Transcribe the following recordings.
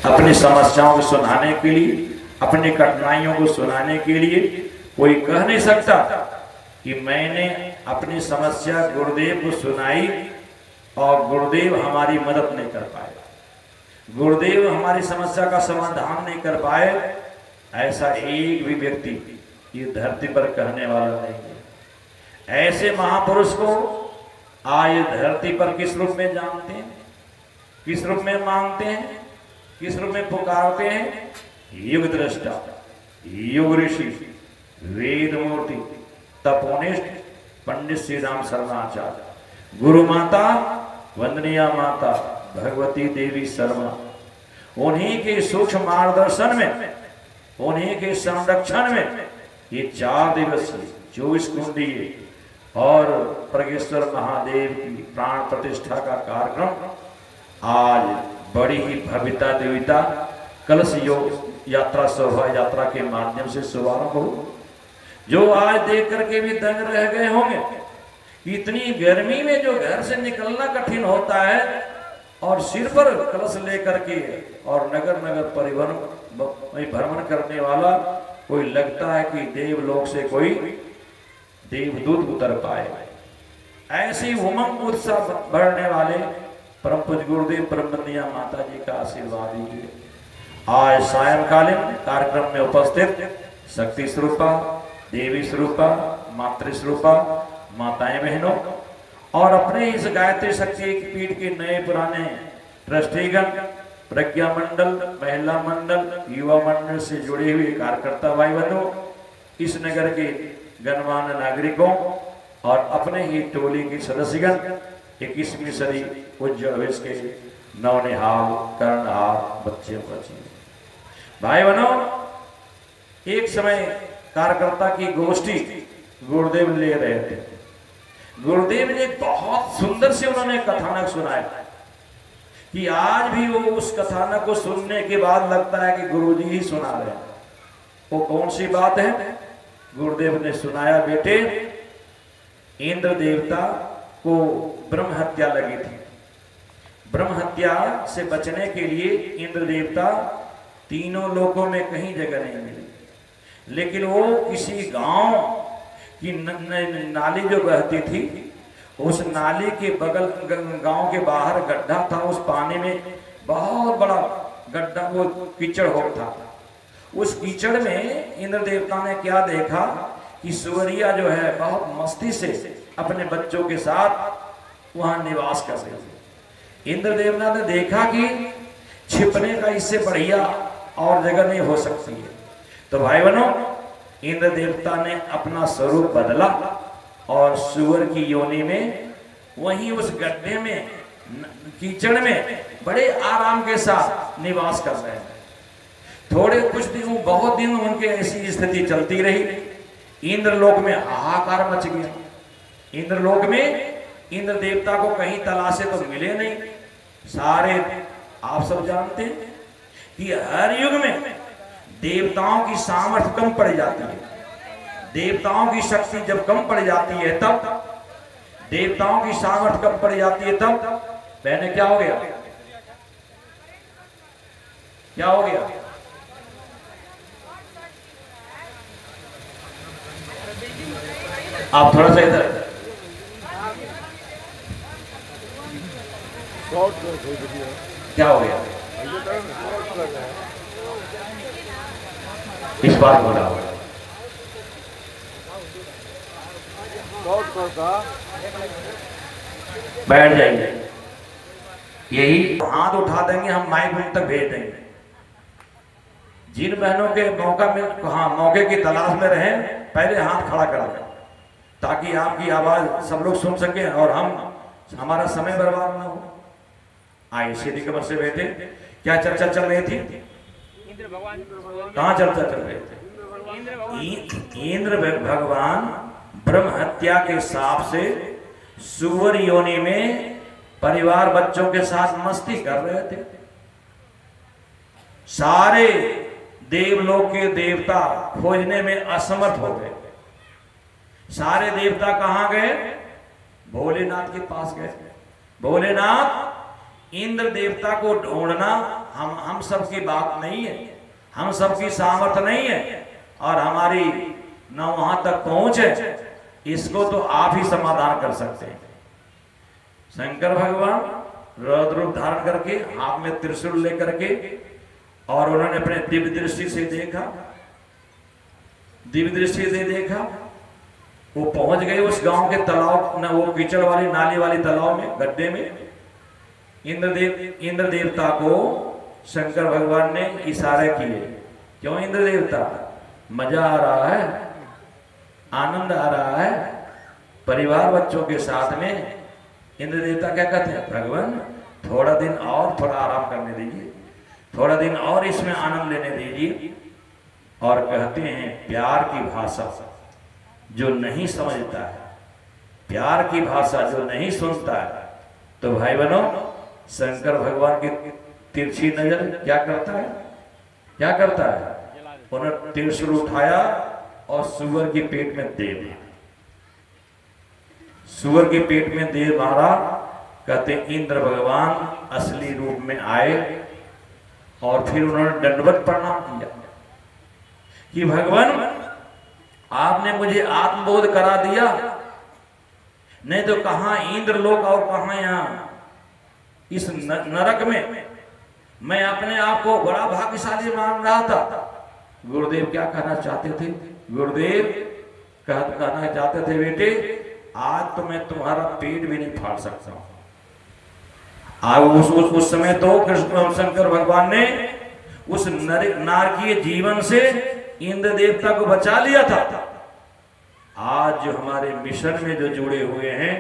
अपनी समस्याओं को सुनाने के लिए, अपनी कठिनाइयों को सुनाने के लिए कोई कह नहीं सकता कि मैंने अपनी समस्या गुरुदेव को सुनाई और गुरुदेव हमारी मदद नहीं कर पाए, गुरुदेव हमारी समस्या का समाधान नहीं कर पाए। ऐसा एक भी व्यक्ति ये धरती पर कहने वाला नहीं है। ऐसे महापुरुष को आज धरती पर किस रूप में जानते हैं, किस रूप में मांगते हैं, किस रूप में पुकारते हैं? युग दृष्टा, युग ऋषि, वेद मूर्ति, तपोनिष्ठ पंडित श्री राम शर्माचार्य, गुरु माता वंदनीय माता भगवती देवी शर्मा। उन्हीं के सूक्ष्म मार्गदर्शन में, उन्हीं के संरक्षण में ये 4 दिवसीय 24 कुंडीय और प्रगेश्वर महादेव की प्राण प्रतिष्ठा का कार्यक्रम आज बड़ी ही भव्यता देवता कलश योग यात्रा शोभा यात्रा के माध्यम से शुभारंभ हो। जो आज देख करके भी दंग रह गए होंगे, इतनी गर्मी में जो घर से निकलना कठिन होता है और सिर पर कलश लेकर के और नगर नगर परिवहन भ्रमण करने वाला कोई लगता है कि देवलोक से कोई देवदूत उतर पाए। ऐसी उमंग उत्साह बढ़ने वाले परम पूज्य गुरुदेव परमवंदनीय माता जी का आशीर्वाद लीजिए। आज सायंकालीन कार्यक्रम में उपस्थित शक्ति स्वरूपा, देवी स्वरूपा, मातृ स्वरूपा, माताएं बहनों और अपने इस गायत्री शक्ति पीठ के नए पुराने ट्रस्टीगण, प्रज्ञा मंडल, महिला मंडल, युवा मंडल से जुड़े हुए कार्यकर्ता भाई बहनों, इस नगर के गणमान्य नागरिकों और अपने ही टोली के सदस्यगण, 21वीं सदी पूज्य अवेश के नवनिहाल कर्णहार बच्चे बच्चे भाई बहनों, एक समय कार्यकर्ता की गोष्ठी गुरुदेव ले रहे थे। गुरुदेव ने बहुत सुंदर से उन्होंने कथानक सुनाया कि आज भी वो उस कथानक को सुनने के बाद लगता है कि गुरुजी ही सुना रहे हैं। वो कौन सी बात है? गुरुदेव ने सुनाया, बेटे इंद्र देवता को ब्रह्म हत्या लगी थी। ब्रह्म हत्या से बचने के लिए इंद्र देवता तीनों लोकों में कहीं जगह नहीं मिली, लेकिन वो किसी गांव की नाली जो बहती थी, उस नाली के बगल गांव के बाहर गड्ढा था, उस पानी में बहुत बड़ा गड्ढा, वो कीचड़ होता था। उस कीचड़ में इंद्र देवता ने क्या देखा कि सुवरिया जो है बहुत मस्ती से अपने बच्चों के साथ वहां निवास कर रही थी। इंद्र देवता ने देखा कि छिपने का इससे बढ़िया और जगह नहीं हो सकती है, तो भाई बहनों इंद्र देवता ने अपना स्वरूप बदला और सुअर की योनि में वहीं उस गड्ढे में कीचड़ में बड़े आराम के साथ निवास कर रहे हैं। थोड़े कुछ दिन, बहुत दिन उनके ऐसी स्थिति चलती रही। इंद्रलोक में हाहाकार मच गया। इंद्रलोक में इंद्र देवता को कहीं तलाशे तो मिले नहीं। सारे आप सब जानते हैं कि हर युग में देवताओं की सामर्थ्य कम पड़ जाती है। देवताओं की शक्ति जब कम पड़ जाती है, तब देवताओं की सामर्थ्य कम पड़ जाती है, तब बहने क्या हो गया? क्या हो गया? आप थोड़ा सा इधर, क्या हो गया? इस बार बोला बैठ जाइए। यही हाथ उठा देंगे, हम माइक में तक भेज देंगे। जिन बहनों के मौका में मौके की तलाश में रहें, पहले हाथ खड़ा करा दें ताकि आपकी आवाज सब लोग सुन सके और हमारा समय बर्बाद ना हो। आइए सीधी कमर से बैठे। क्या चर्चा चल रही थी? कहाँ चर्चा चल रही थी? इंद्र भगवान ब्रह्म हत्या के शाप से सुअर योनि में परिवार बच्चों के साथ मस्ती कर रहे थे। सारे देवलोक के देवता खोजने में असमर्थ हो गए। सारे देवता कहां गए? भोलेनाथ के पास गए। भोलेनाथ इंद्र देवता को ढूंढना हम सबकी बात नहीं है, हम सबकी सामर्थ्य नहीं है और हमारी न वहां तक पहुंच है। इसको तो आप ही समाधान कर सकते हैं। शंकर भगवान रौद्र रूप धारण करके हाथ में त्रिशूल लेकर के, और उन्होंने अपने दिव्य दृष्टि से देखा, दिव्य दृष्टि से देखा, वो पहुंच गए उस गांव के तालाब, न वो कीचड़ वाली नाली वाली तालाब में, गड्ढे में। इंद्र देवता को शंकर भगवान ने इशारे किए। क्यों इंद्र देवता? मजा आ रहा है, आनंद आ रहा है, परिवार बच्चों के साथ में। इंद्र देवता क्या कहते हैं? भगवान थोड़ा दिन और थोड़ा आराम करने दीजिए, थोड़ा दिन और इसमें आनंद लेने दीजिए। और कहते हैं प्यार की भाषा जो नहीं समझता है, प्यार की भाषा जो नहीं सुनता है, तो भाई बहनों शंकर भगवान की तिरछी नजर क्या करता है? क्या करता है? उन्होंने त्रिशूल उठाया और सुअर के पेट में दे दिया, सुअर के पेट में दे मारा। कहते इंद्र भगवान असली रूप में आए और फिर उन्होंने दंडवत प्रणाम किया कि भगवान आपने मुझे आत्मबोध करा दिया, नहीं तो कहां इंद्रलोक और कहां यहां इस नरक में मैं अपने आप को बड़ा भाग्यशाली मान रहा था। गुरुदेव क्या कहना चाहते थे? गुरुदेव कहना चाहते थे बेटे आज तो मैं तुम्हारा पेट भी नहीं फाड़ सकता हूं। आज उस समय तो कृष्ण शंकर भगवान ने उस नारकीय जीवन से इंद्र देवता को बचा लिया था। आज जो हमारे मिशन में जो जुड़े हुए हैं,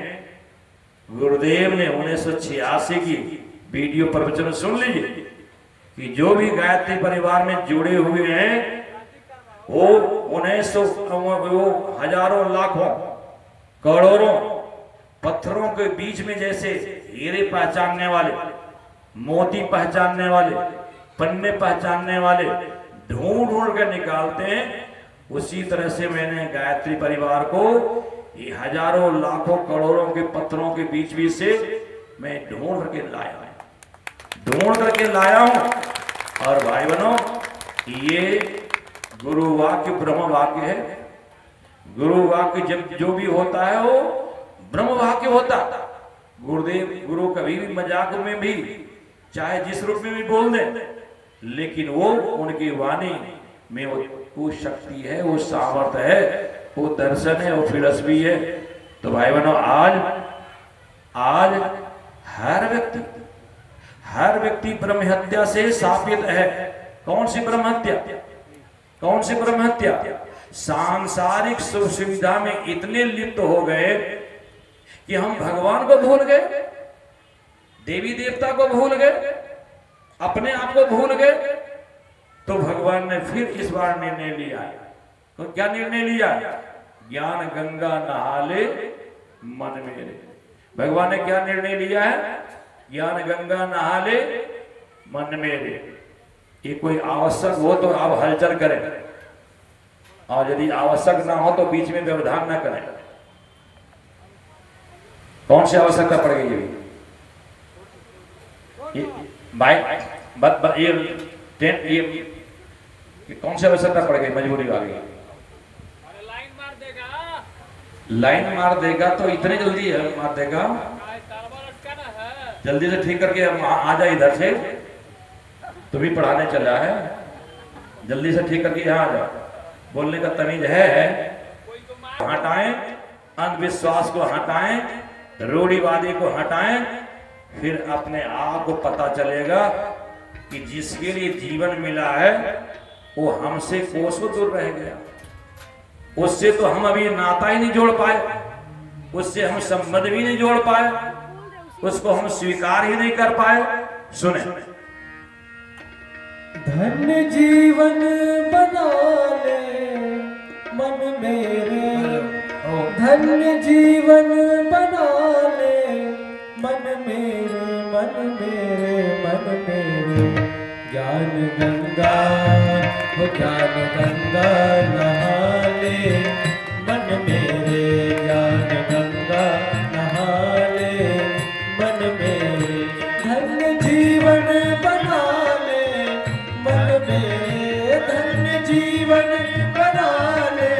गुरुदेव ने 1986 की वीडियो प्रवचन सुन लीजिए कि जो भी गायत्री परिवार में जुड़े हुए हैं वो 1900 वो हजारों लाखों करोड़ों पत्थरों के बीच में जैसे हीरे पहचानने वाले, मोती पहचानने वाले, पन्ने पहचानने वाले ढूंढ ढूंढ कर निकालते हैं, उसी तरह से मैंने गायत्री परिवार को ये हजारों लाखों करोड़ों के पत्थरों के बीच बीच से मैं ढूंढ करके लाया हूं। और भाई बहनों ये गुरु वाक्य ब्रह्म वाक्य है। गुरु वाक्य जब जो भी होता है वो ब्रह्म वाक्य होता। गुरु कभी भी मजाक में भी चाहे जिस रूप में भी बोल दे, लेकिन वो उनकी वाणी में वो शक्ति है, वो सामर्थ्य है, वो दर्शन है, वो फिलॉसफी है। तो भाई बहनों आज हर व्यक्ति ब्रह्म हत्या से शापित है। कौन सी ब्रह्म हत्या? कौन सी ब्रह्म हत्या? सांसारिक सुख सुविधा में इतने लिप्त हो गए कि हम भगवान को भूल गए, देवी देवता को भूल गए, अपने आप को भूल गए। तो भगवान ने फिर इस बार निर्णय लिया। तो क्या निर्णय लिया? ज्ञान गंगा नहा ले मन मेरे। भगवान ने क्या निर्णय लिया है? ज्ञान गंगा नहा ले मन मेरे। ये कोई आवश्यक हो तो आप हलचल करें, और यदि आवश्यक ना हो तो बीच में व्यवधान ना करें। कौन सी आवश्यकता पड़ गई? ये कौन सी आवश्यकता पड़ गई? मजबूरी आ गई। लाइन मार देगा तो इतने जल्दी है मार देगा? जल्दी से ठीक करके आ जाए इधर से, तू भी पढ़ाने चला है, जल्दी से ठीक करके यहाँ आ जाओ। बोलने का तमीज है। हटाएं अंधविश्वास को, हटाएं रूढ़िवादी को, हटाएं, फिर अपने आप को पता चलेगा कि जिसके लिए जीवन मिला है वो हमसे कोसों दूर रह गया। उससे तो हम अभी नाता ही नहीं जोड़ पाए, उससे हम संबंध भी नहीं जोड़ पाए, उसको हम स्वीकार ही नहीं कर पाए। सुने। धन्य जीवन बना ले मन मेरे, धन्य जीवन बना ले मन मेरे, मन मेरे, मन मेरे। ज्ञान गंगा हो ज्ञान गंगा नहा ले मन मेरे, ज्ञान गंगा नहा ले मन मेरे। धन्य जीवन बना ले जीवन बना ले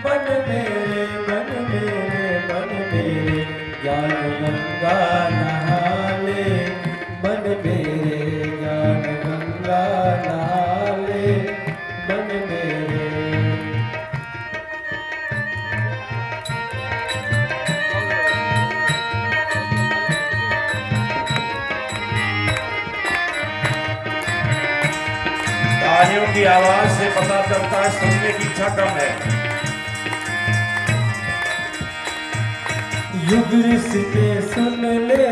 मन मेरे मन मेरे मन मेरे ज्ञान गंगा नहा ले मन मेरे ज्ञान गंगा नहा ले मन मेरे। तालियों की आवाज से पता चलता है सुनने की इच्छा कम है। युग ऋषि ने सुन ले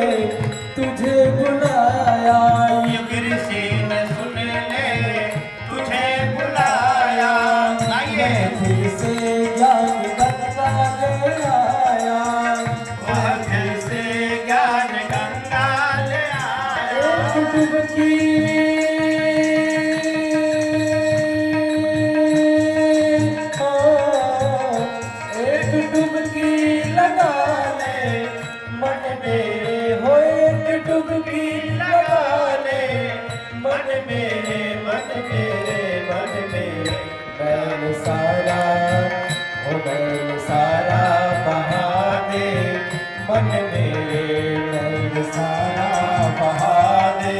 तुझे बुलाया युग ऋषि ने सुन ले तुझे बुलाया मैं फिर से ज्ञान गंगा ले आया वह फिर से ज्ञान गंगा ले आया। डुबकी मन मेरे नैन सारा बहा दे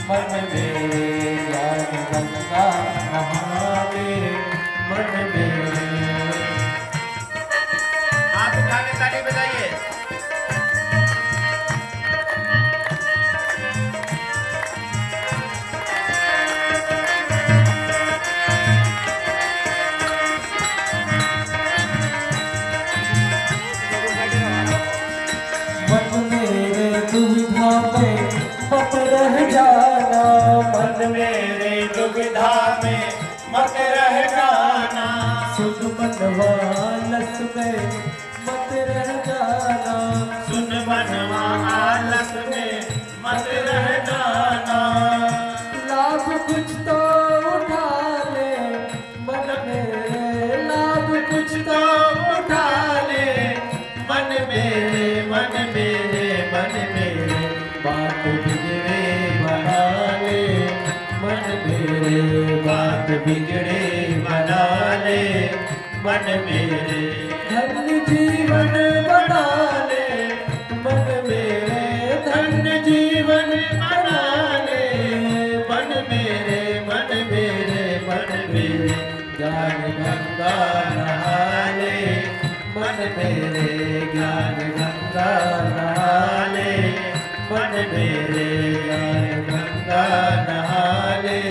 मन मेरे ज्ञान गंगा नहा दे मन मेरे। आप उठा के ताली बजाइए। मत रह जाना मन मेरे दुविधा में मत रह जाना सुन मनवा आलस में मत रह जाना सुन मनवा आलस में मत रह जाना। लाभ कुछ तो उठा ले मन मेरे लाभ कुछ तो उठा ले मन मेरे मन मेरे मन मेरे बात बिगड़े बना ले मन मेरे बात बिगड़े बना ले मन मेरे धन्य जीवन बना ले मन मेरे धन्य जीवन बना ले मन मेरे मन मेरे मन मेरे ज्ञान गंगा नहा ले मन मेरे ज्ञान गंगा नहा ले मन मेरे ज्ञान गंगा नहा ले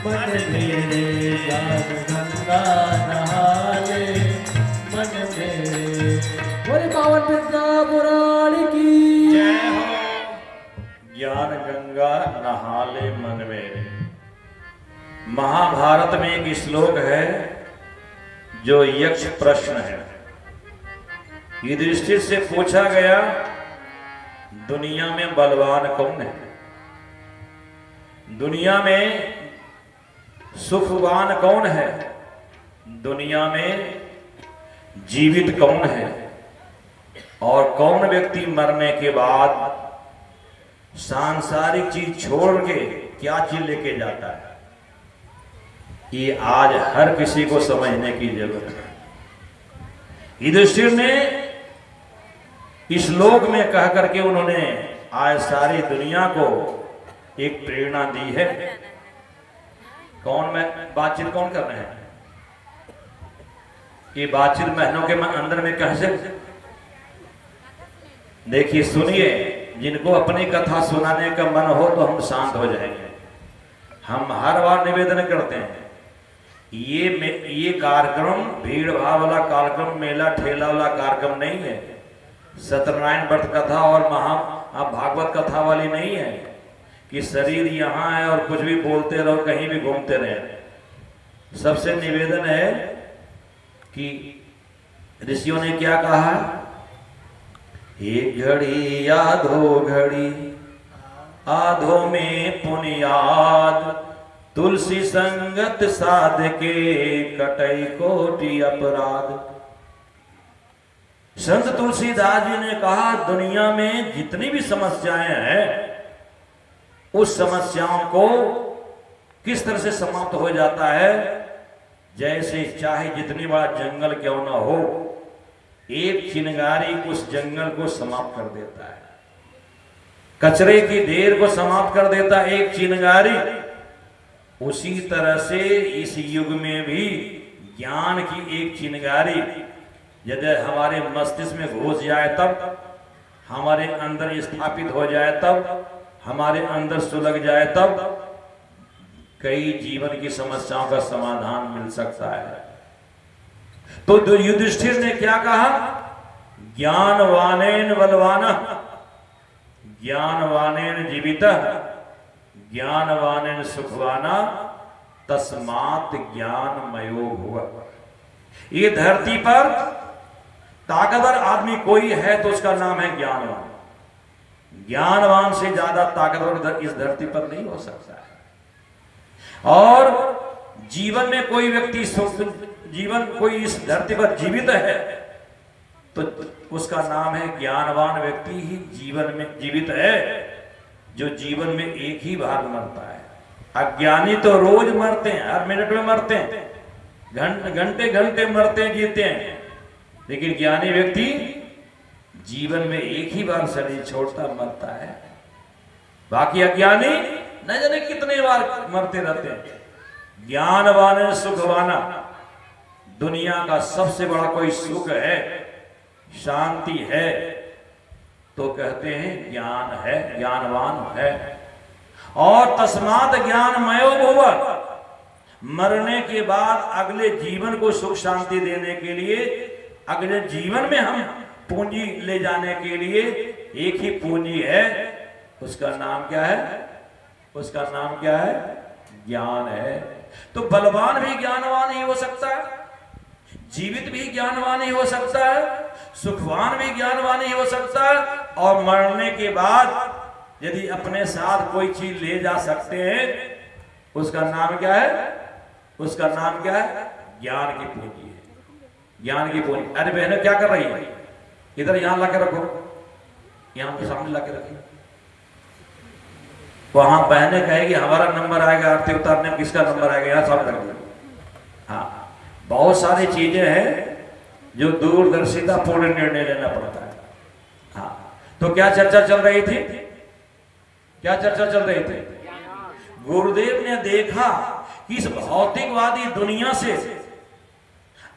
मन मेरे ज्ञान गंगा नहा ले मन मेरे। बोले पावन पिता पुराण की जय हो। ज्ञान गंगा नहा ले मन मेरे। महाभारत में एक श्लोक है जो यक्ष प्रश्न है। युधिष्ठिर से पूछा गया दुनिया में बलवान कौन है, दुनिया में सुखवान कौन है, दुनिया में जीवित कौन है और कौन व्यक्ति मरने के बाद सांसारिक चीज छोड़ के क्या चीज लेके जाता है। ये आज हर किसी को समझने की जरूरत है। युधिष्ठिर ने इस लोक में कह करके उन्होंने आज सारी दुनिया को एक प्रेरणा दी है। कौन में बातचीत कौन कर रहे हैं? ये बातचीत बहनों के अंदर में कैसे? देखिए सुनिए, जिनको अपनी कथा सुनाने का मन हो तो हम शांत हो जाएंगे। हम हर बार निवेदन करते हैं ये कार्यक्रम भीड़ भाड़ वाला कार्यक्रम, मेला ठेला वाला कार्यक्रम नहीं है। सत्यनारायण व्रत कथा और भागवत कथा वाली नहीं है कि शरीर यहाँ है और कुछ भी बोलते रहो, कहीं भी घूमते रहे। सबसे निवेदन है कि ऋषियों ने क्या कहा, एक घड़ी आधो घड़ी आधो में पुनियाद, तुलसी संगत साध के कटई कोटि अपराध। संत तुलसीदास जी ने कहा दुनिया में जितनी भी समस्याएं हैं उस समस्याओं को किस तरह से समाप्त हो जाता है, जैसे चाहे जितनी बड़ा जंगल क्यों ना हो, एक चिंगारी उस जंगल को समाप्त कर देता है, कचरे की ढेर को समाप्त कर देता है एक चिंगारी। उसी तरह से इस युग में भी ज्ञान की एक चिंगारी यदि हमारे मस्तिष्क में घुस जाए, तब हमारे अंदर स्थापित हो जाए, तब हमारे अंदर सुलग जाए, तब कई जीवन की समस्याओं का समाधान मिल सकता है। तो युधिष्ठिर ने क्या कहा? ज्ञानवानेन बलवाना, ज्ञानवानेन जीवितः, ज्ञानवानेन सुखवाना, तस्मात् ज्ञानमयो भुवः। ये धरती पर ताकतवर आदमी कोई है तो उसका नाम है ज्ञानवान। ज्ञानवान से ज्यादा ताकतवर इस धरती पर नहीं हो सकता है। और जीवन में कोई व्यक्ति कोई इस धरती पर जीवित है तो उसका नाम है ज्ञानवान व्यक्ति ही जीवन में जीवित है, जो जीवन में एक ही बार मरता है। अज्ञानी तो रोज मरते हैं, हर मिनट में मरते हैं, घंटे घंटे मरते हैं, जीते हैं, लेकिन ज्ञानी व्यक्ति जीवन में एक ही बार शरीर छोड़ता मरता है। बाकी अज्ञानी न जाने कितने बार मरते रहते हैं। ज्ञानवान सुखवाना, दुनिया का सबसे बड़ा कोई सुख है, शांति है, तो कहते हैं ज्ञान है, ज्ञानवान है। और तस्मात् ज्ञानमयो भुवः, मरने के बाद अगले जीवन को सुख शांति देने के लिए, अगले जीवन में हम पूंजी ले जाने के लिए एक ही पूंजी है, उसका नाम क्या है? उसका नाम क्या है? ज्ञान है। तो बलवान भी ज्ञानवान ही हो सकता है, जीवित भी ज्ञानवान ही हो सकता है, सुखवान भी ज्ञानवान ही हो सकता है, और मरने के बाद यदि अपने साथ कोई चीज ले जा सकते हैं, उसका नाम क्या है? उसका नाम क्या है? ज्ञान की पूंजी है, ज्ञान की पूंजी। अरे बहनों क्या कर रही है? इधर यहां लाके रखो, यहां के सामने लाके रखिए। वहां बहने कहेगी हमारा नंबर आएगा आरती उतारने में, किसका नंबर आएगा यहाँ सब रख दो। हाँ, बहुत सारी चीजें हैं जो दूरदर्शिता पूर्ण निर्णय लेना पड़ता है। हाँ, तो क्या चर्चा चल रही थी? क्या चर्चा चल रही थी? गुरुदेव ने देखा कि इस भौतिकवादी दुनिया से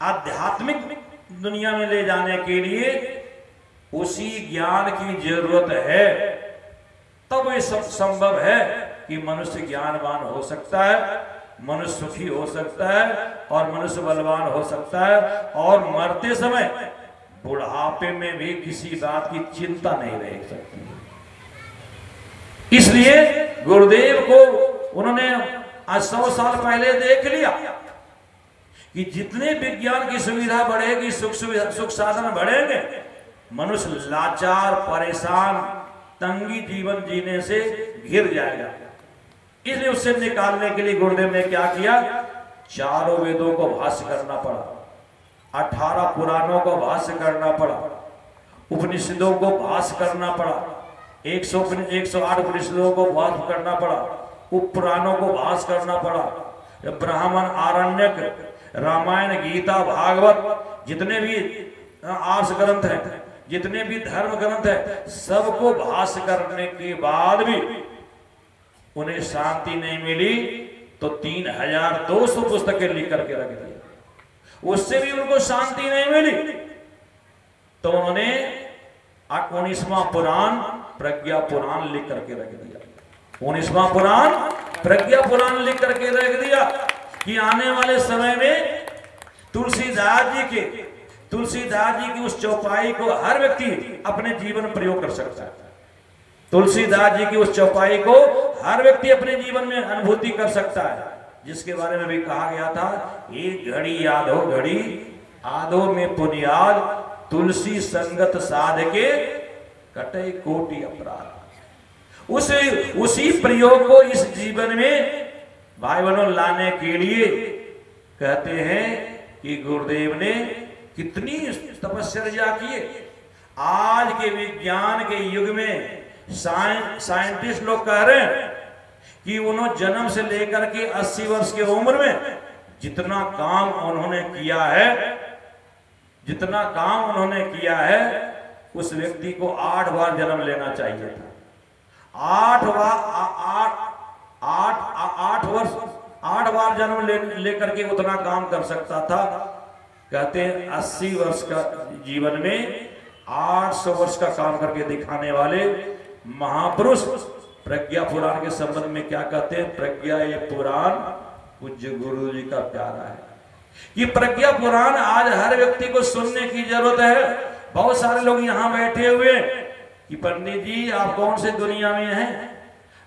आध्यात्मिक दुनिया में ले जाने के लिए उसी ज्ञान की जरूरत है, तब ये सब संभव है कि मनुष्य ज्ञानवान हो सकता है, मनुष्य सुखी हो सकता है, और मनुष्य बलवान हो सकता है, और मरते समय बुढ़ापे में भी किसी बात की चिंता नहीं रह सकती। इसलिए गुरुदेव को उन्होंने आज 100 साल पहले देख लिया कि जितने विज्ञान की सुविधा बढ़ेगी, सुख साधन बढ़ेंगे, मनुष्य लाचार, परेशान, तंगी जीवन जीने से घिर जाएगा। इसलिए उससे निकालने के लिए गुरुदेव ने क्या किया? चारों वेदों को भाष्य करना पड़ा, 18 पुराणों को भाष्य करना पड़ा, उपनिषदों को भाष्य करना पड़ा, 108 उपनिषदों को भाष्य करना पड़ा, उपपुराणों को भाष्य करना पड़ा, ब्राह्मण, आरण्यक, रामायण, गीता, भागवत, जितने भी आर्ष ग्रंथ हैं, जितने भी धर्म ग्रंथ है, सबको भाष्य करने के बाद भी उन्हें शांति नहीं मिली, तो 3200 पुस्तकें लिख करके रख दी। उससे भी उनको शांति नहीं मिली, तो उन्होंने 19वां पुराण प्रज्ञा पुराण लिख करके रख दिया। 19वां पुराण प्रज्ञा पुराण लिख करके रख दिया कि आने वाले समय में तुलसीदास जी की उस चौपाई को हर व्यक्ति अपने जीवन में प्रयोग कर सकता है। तुलसीदास जी की उस चौपाई को हर व्यक्ति अपने जीवन में अनुभूति कर सकता है, जिसके बारे में भी कहा गया था, एक घड़ी यादो घड़ी आदो में पुनियाद, तुलसी संगत साधके कटे कोटि अपराध। उसी प्रयोग को इस जीवन में भाई बहनों लाने के लिए कहते हैं कि गुरुदेव ने कितनी तपस्या की। आज के विज्ञान के युग में साइंटिस्ट लोग कह रहे हैं कि उन्होंने जन्म से लेकर के 80 वर्ष की उम्र में जितना काम उन्होंने किया है, जितना काम उन्होंने किया है, उस व्यक्ति को 8 बार जन्म लेना चाहिए था। 8 बार जन्म लेकर के उतना काम कर सकता था। कहते हैं 80 वर्ष का जीवन में 800 वर्ष का काम करके दिखाने वाले महापुरुष प्रज्ञा पुराण के संबंध में क्या कहते हैं? प्रज्ञा ये पुराण पूज्य गुरु जी का प्यारा है। ये प्रज्ञा पुराण आज हर व्यक्ति को सुनने की जरूरत है। बहुत सारे लोग यहाँ बैठे हुए कि पंडित जी आप कौन से दुनिया में हैं?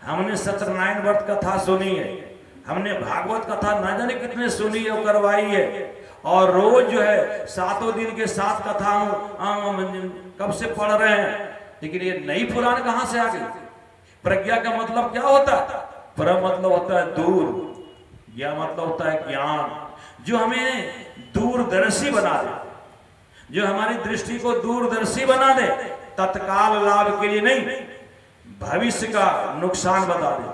हमने सत्यनारायण व्रत कथा सुनी है, हमने भागवत कथा ना जाने कितने सुनी और करवाई है, और रोज जो है 7 दिन के 7 कथा कब से पढ़ रहे हैं, लेकिन ये नई पुराण कहां से आ गई? प्रज्ञा का मतलब क्या होता है? पर मतलब होता है दूर, ज्ञान मतलब होता है ज्ञान, जो हमें दूरदर्शी बना दे, जो हमारी दृष्टि को दूरदर्शी बना दे, तत्काल लाभ के लिए नहीं, भविष्य का नुकसान बता दे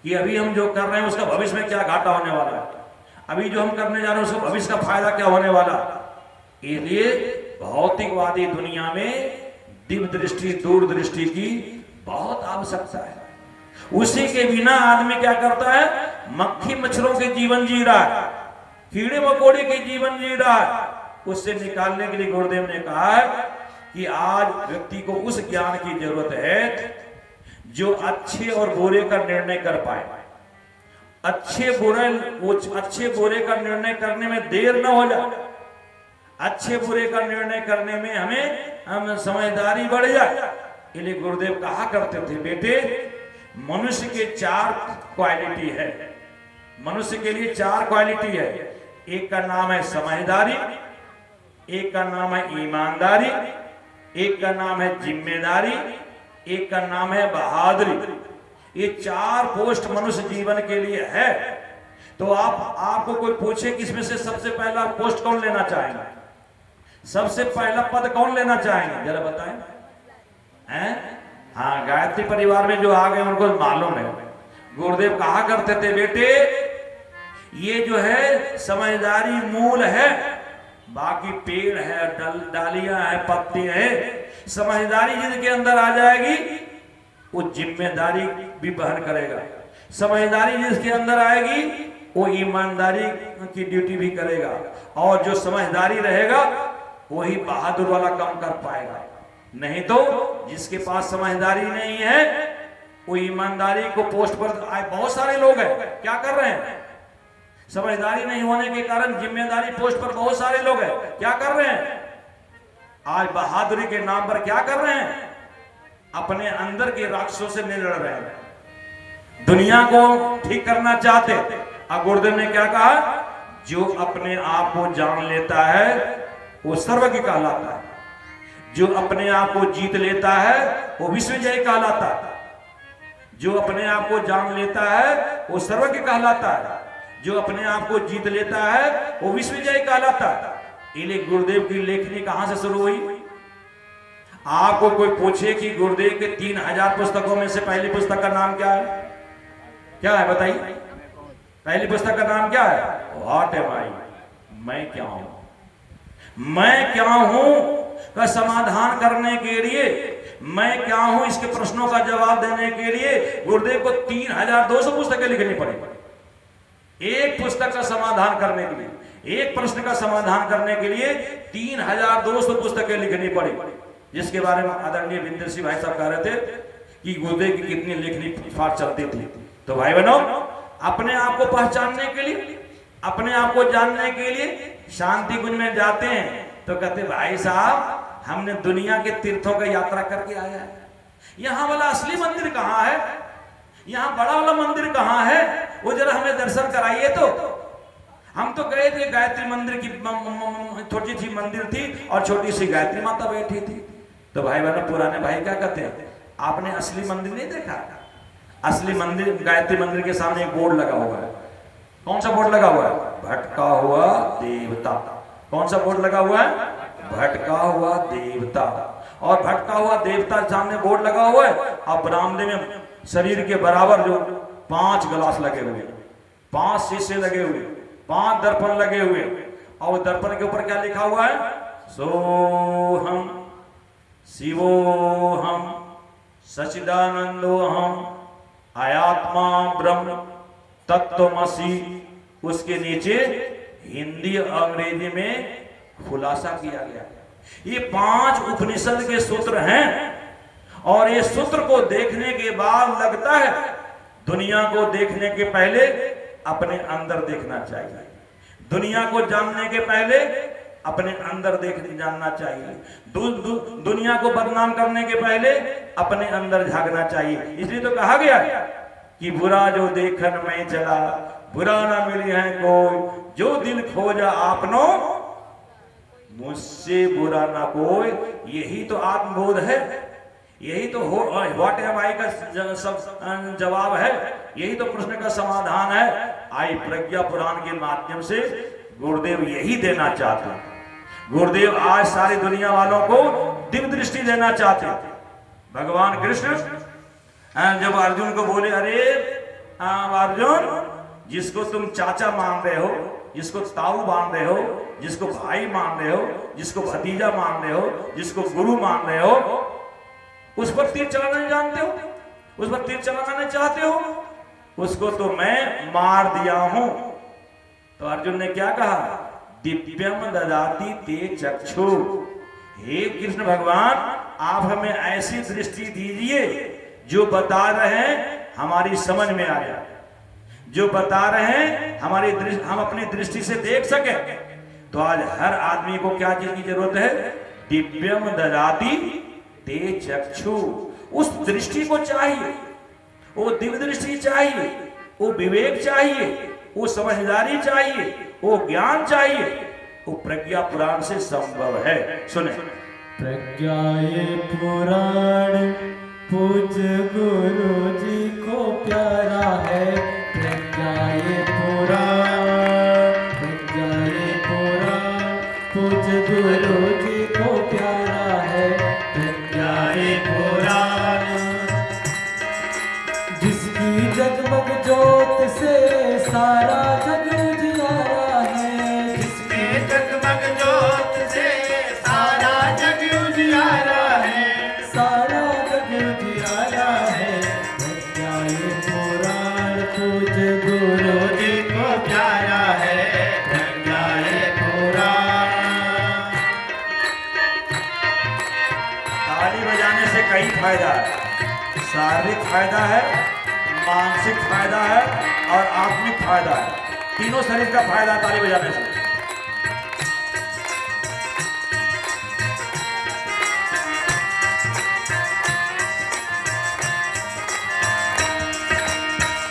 कि अभी हम जो कर रहे हैं उसका भविष्य में क्या घाटा होने वाला है, अभी जो हम करने जा रहे हैं उसका भविष्य का फायदा क्या होने वाला। इसलिए भौतिकवादी दुनिया में दिव्य दृष्टि, दूरदृष्टि की बहुत आवश्यकता है। उसी के बिना आदमी क्या करता है? मक्खी मच्छरों के जीवन जी रहा है, कीड़े मकोड़े के जीवन जी रहा है। उससे निकालने के लिए गुरुदेव ने कहा है कि आज व्यक्ति को उस ज्ञान की जरूरत है जो अच्छे और बुरे का निर्णय कर पाए। अच्छे बुरे का निर्णय करने में देर ना हो जाए, अच्छे बुरे का निर्णय करने में हम समझदारी बढ़ जाए। इसलिए गुरुदेव कहा करते थे, बेटे मनुष्य के 4 क्वालिटी है, मनुष्य के लिए 4 क्वालिटी है। एक का नाम है समझदारी, एक का नाम है ईमानदारी, एक का नाम है जिम्मेदारी, एक का नाम है बहादुरी। ये 4 पोस्ट मनुष्य जीवन के लिए है। तो आपको कोई पूछे कि इसमें से सबसे पहला पोस्ट कौन लेना चाहेंगे, सबसे पहला पद कौन लेना चाहेंगे, जरा बताएं। हैं? हाँ, गायत्री परिवार में जो आ गए उनको मालूम है। गुरुदेव कहा करते थे, बेटे ये जो है समझदारी मूल है, बाकी पेड़ है, डालियां है, पत्ते हैं। समझदारी जिनके अंदर आ जाएगी वो जिम्मेदारी भी वहन करेगा, समझदारी जिसके अंदर आएगी वो ईमानदारी की ड्यूटी भी करेगा, और जो समझदारी रहेगा वही बहादुर वाला काम कर पाएगा। नहीं तो जिसके पास समझदारी नहीं है वो ईमानदारी को पोस्ट पर आए। बहुत सारे लोग हैं क्या कर रहे हैं, समझदारी नहीं होने के कारण जिम्मेदारी पोस्ट पर बहुत सारे लोग हैं क्या कर रहे हैं, आज बहादुरी के नाम पर क्या कर रहे हैं, अपने अंदर के राक्षसों से नहीं लड़ रहे हैं, दुनिया को ठीक करना चाहते। अब गुरुदेव ने क्या कहा, जो अपने आप को जान लेता है वो सर्वज्ञ कहलाता है, जो अपने आप को जीत लेता है वो विश्वजय कहलाता है, जो अपने आप को जान लेता है वो सर्वज्ञ कहलाता है, जो अपने आप को जीत लेता है वो विश्वजय कहलाता है। इसलिए गुरुदेव की लेखनी कहां से शुरू हुई? आपको कोई पूछे कि गुरुदेव के 3000 पुस्तकों में से पहली पुस्तक का नाम क्या है, क्या है बताइए, पहली पुस्तक का नाम क्या है? व्हाट एम आई, मैं क्या हूं, मैं क्या हूं का समाधान करने के लिए, मैं क्या हूं इसके प्रश्नों का जवाब देने के लिए गुरुदेव को 3200 पुस्तकें लिखनी पड़ी। एक पुस्तक का समाधान करने के लिए, एक प्रश्न का समाधान करने के लिए 3200 पुस्तकें लिखनी पड़ी, जिसके बारे में आदरणीय विंदर सिंह भाई साहब कह रहे थे कि गुरुदेव की कितनी लेखनी फाट चलती थी। तो भाई बहनों, अपने आप को पहचानने के लिए, अपने आप को जानने के लिए शांति कुंज में जाते हैं तो कहते भाई साहब हमने दुनिया के तीर्थों का यात्रा करके आया है, यहाँ वाला असली मंदिर कहाँ है, यहाँ बड़ा वाला मंदिर कहाँ है, वो जरा हमें दर्शन कराइए। तो हम तो गए थे गायत्री मंदिर की, छोटी सी मंदिर थी और छोटी सी गायत्री माता बैठी थी। तो भाई बहनों, पुराने भाई क्या कहते हैं, आपने असली मंदिर नहीं देखा? असली मंदिर गायत्री मंदिर के सामने एक बोर्ड लगा हुआ है। कौन सा बोर्ड लगा हुआ है? भटका हुआ देवता। कौन सा बोर्ड लगा हुआ है? भटका हुआ देवता। और भटका हुआ देवता सामने बोर्ड लगा हुआ है, और बरामदे में शरीर के बराबर जो 5 गिलास लगे हुए, 5 शीशे लगे हुए, 5 दर्पण लगे हुए, और दर्पण के ऊपर क्या लिखा हुआ है? सोहम शिवोहम सच्चिदानंदोहम आयात्मा ब्रह्म तत्वमसि। उसके नीचे हिंदी और अंग्रेजी में खुलासा किया गया। ये 5 उपनिषद के सूत्र हैं, और ये सूत्र को देखने के बाद लगता है दुनिया को देखने के पहले अपने अंदर देखना चाहिए, दुनिया को जानने के पहले अपने अंदर जानना चाहिए, दुनिया को बदनाम करने के पहले अपने अंदर झांकना चाहिए। इसलिए तो कहा गया कि बुरा जो देखन में चला बुरा ना मिली है कोई, जो दिल खोजा आपनो मुझसे बुरा ना कोई। यही तो आत्मबोध है, यही तो व्हाट एम आई का सब जवाब है, यही तो प्रश्न का समाधान है। आई प्रज्ञा पुराण के माध्यम से गुरुदेव यही देना चाहते हैं। गुरुदेव आज सारी दुनिया वालों को दिव्य दृष्टि देना चाहते हैं। भगवान कृष्ण जब अर्जुन को बोले, अरे अर्जुन, जिसको तुम चाचा मान रहे हो, जिसको ताऊ मान रहे हो, जिसको भाई मान रहे हो, जिसको भतीजा मान रहे हो, जिसको गुरु मान रहे हो, उस पर तीर चलाना नहीं जानते हो, उस पर तीर चलाना नहीं चाहते हो, उसको तो मैं मार दिया हूं। तो अर्जुन ने क्या कहा? दिव्यम ददाति ते चक्षु। हे कृष्ण भगवान, आप हमें ऐसी दृष्टि दीजिए जो बता रहे हैं हमारी समझ में आ जाए, जो बता रहे हैं हमारी हम अपनी दृष्टि से देख सके। तो आज हर आदमी को क्या चीज की जरूरत है? दिव्यम ददाति ते चक्षु। उस दृष्टि को चाहिए, वो दिव्य दृष्टि चाहिए, वो विवेक चाहिए, वो समझदारी चाहिए, वो ज्ञान चाहिए, वो प्रज्ञा पुराण से संभव है। सुने, प्रज्ञाए पुराण पूज गुरु जी को प्यारा है। प्रज्ञाए पुराण, प्रज्ञाए पुराण पूज गुरु जी को प्यारा है। प्रज्ञाए पुराण जिसकी जगमग ज्योत से सारा जग उजियारा है, जिसके जगमग ज्योत से सारा जग उजियारा है, सारा जग उजियारा है। प्रज्ञाए पुराण पूज गुरु जी को प्यारा है। प्रज्ञाए पुराण। ताली बजाने से कई फायदा है, शारीरिक फायदा है, मानसिक फायदा है और आत्मिक फायदा है। तीनों शरीर का फायदा ताली बजाने से।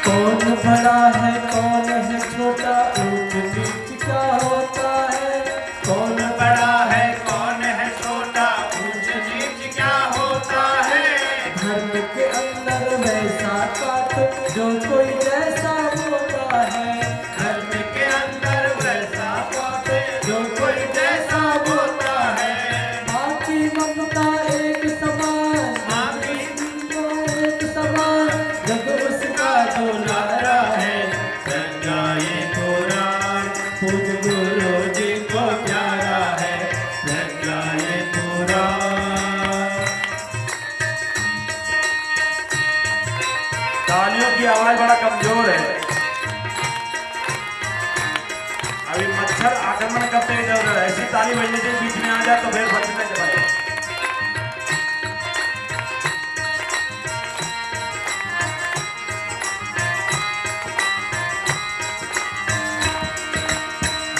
कौन बड़ा है कौन है छोटा, ऊंच नीच क्या होता है। कौन बड़ा है कौन है छोटा, ऊंच नीच क्या होता है। धर्म के अंदर वैसा काट जो कोई जैसा होता है। धर्म के अंदर वैसा काट जो कोई जैसा होता है। माँ की ममता एक समान, माँ की ममता एक समान, जब उसका दुलारा है। प्रज्ञाए पुराण पूज गुरु जी को प्यारा है। प्रज्ञाए पुराण। तालियों की आवाज बड़ा कमजोर है। अभी मच्छर आक्रमण करते हैं इधर उधर, ऐसी ताली बजने से बीच में आ जाए तो फिर बचने के बाद।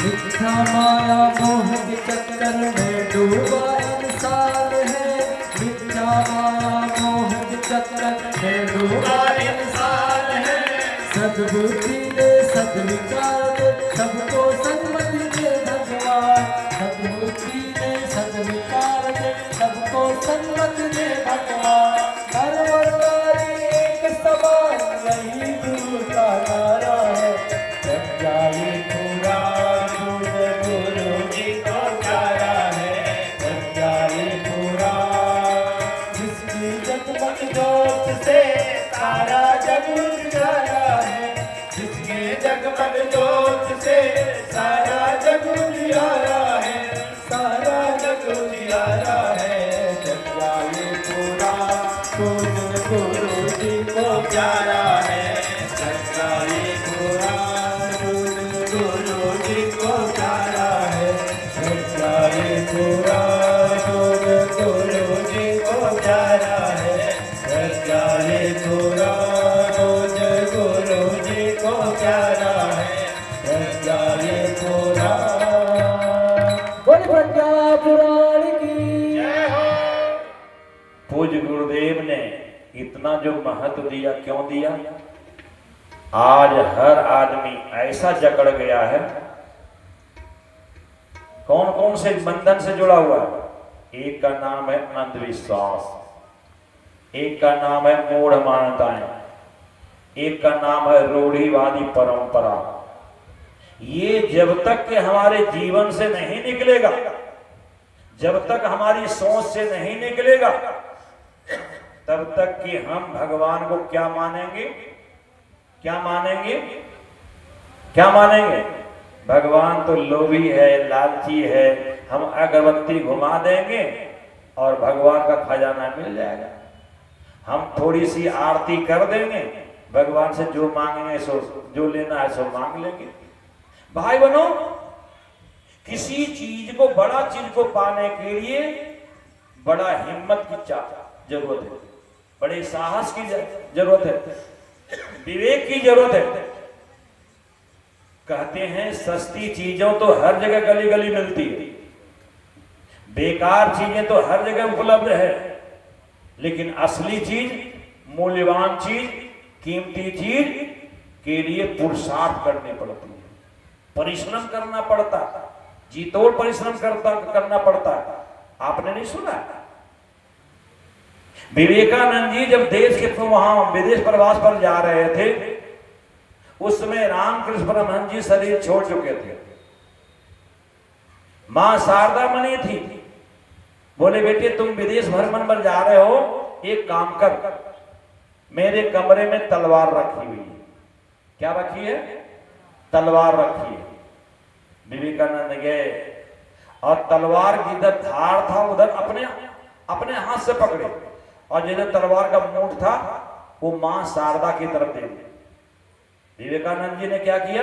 मिथ्या माया मोह के चक्कर में डूबा इंसान है। मिथ्या माया मोह के चक्कर में डूबा इंसान है। सद्बुद्धि दे सद्विचार दे सबको सन्मति दे भगवान। सद्बुद्धि दे सद्विचार दे सबको सन्मति दे भगवान। हर वर्णारी एक समान यही गुरु का नारा है। प्रज्ञाए पुराण पूज गुरु जी को प्यारा है। प्रज्ञाए पुराण जिसकी जगमग ज्योत से सारा जग उजियारा है। जिसके जगमग ज्योत से पूरा रोज गुरु जी को प्यारा है। प्रज्ञा है पूरा रोज गुरु जी को प्यारा है। प्रज्ञा है पूरा। बोल प्रज्ञा पुराण की जय हो। पूज्य गुरुदेव ने इतना जो महत्व दिया, क्यों दिया? आज हर आदमी ऐसा जकड़ गया है, कौन कौन से बंधन से जुड़ा हुआ है? एक का नाम है अंधविश्वास, एक का नाम है मूढ़ मान्यताएं, एक का नाम है रूढ़िवादी परंपरा। ये जब तक कि हमारे जीवन से नहीं निकलेगा, जब तक हमारी सोच से नहीं निकलेगा, तब तक कि हम भगवान को क्या मानेंगे? क्या मानेंगे? क्या मानेंगे? भगवान तो लोभी है, लालची है। हम अगरबत्ती घुमा देंगे और भगवान का खजाना मिल जाएगा। हम थोड़ी सी आरती कर देंगे, भगवान से जो मांगेंगे सो, जो लेना है सो मांग लेंगे। भाई बनो, किसी चीज को, बड़ा चीज को पाने के लिए बड़ा हिम्मत की जरूरत है, बड़े साहस की जरूरत है, विवेक की जरूरत है। कहते हैं सस्ती चीजों तो हर जगह गली गली मिलती है, बेकार चीजें तो हर जगह उपलब्ध है, लेकिन असली चीज, मूल्यवान चीज, कीमती चीज के लिए पुरुषार्थ करने पड़ती है, परिश्रम करना पड़ता है, जीतोड़ परिश्रम करना पड़ता है। आपने नहीं सुना? विवेकानंद जी जब देश के वहां विदेश प्रवास पर जा रहे थे, उस समय रामकृष्ण परमहंस जी शरीर छोड़ चुके थे। मां शारदा मणि थी, बोले बेटे तुम विदेश भ्रमण पर जा रहे हो, एक काम कर, मेरे कमरे में तलवार रखी हुई है। क्या रखी है? तलवार रखी है। विवेकानंद गए और तलवार जिधर धार था उधर अपने हाथ से पकड़े, और जिधर तलवार का मुंड था वो मां शारदा की तरफ दे दिया। विवेकानंद जी ने क्या किया?